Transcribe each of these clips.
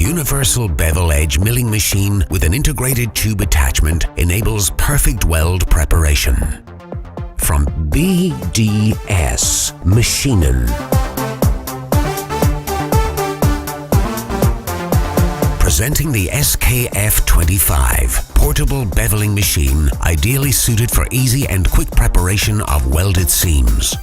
universal bevel edge milling machine with an integrated tube attachment enables perfect weld preparation. From BDS Maschinen. Presenting the SKF 25, portable beveling machine ideally suited for easy and quick preparation of welded seams.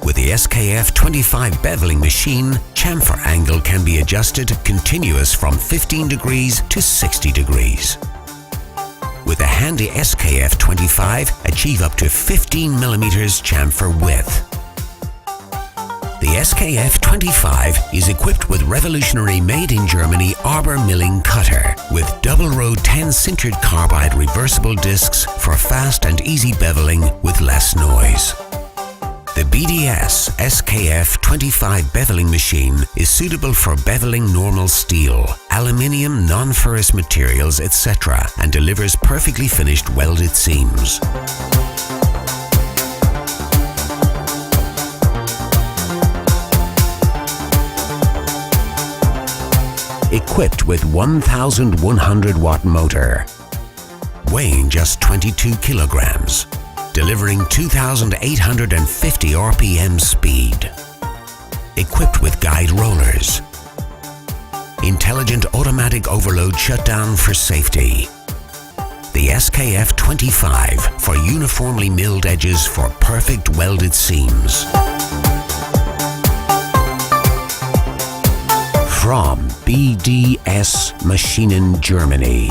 With the SKF 25 beveling machine, chamfer angle can be adjusted continuous from 15 degrees to 60 degrees. With the handy SKF 25, achieve up to 15 mm chamfer width. The SKF 25 is equipped with revolutionary made-in-Germany arbor milling cutter with double-row 10 sintered carbide reversible discs for fast and easy beveling with less noise. The BDS SKF 25 beveling machine is suitable for beveling normal steel, aluminium, non-ferrous materials, etc. and delivers perfectly finished welded seams. Equipped with 1100 watt motor, weighing just 22 kilograms, delivering 2,850 RPM speed. Equipped with guide rollers, intelligent automatic overload shutdown for safety. The SKF 25 for uniformly milled edges for perfect welded seams. From BDS Maschinen Germany.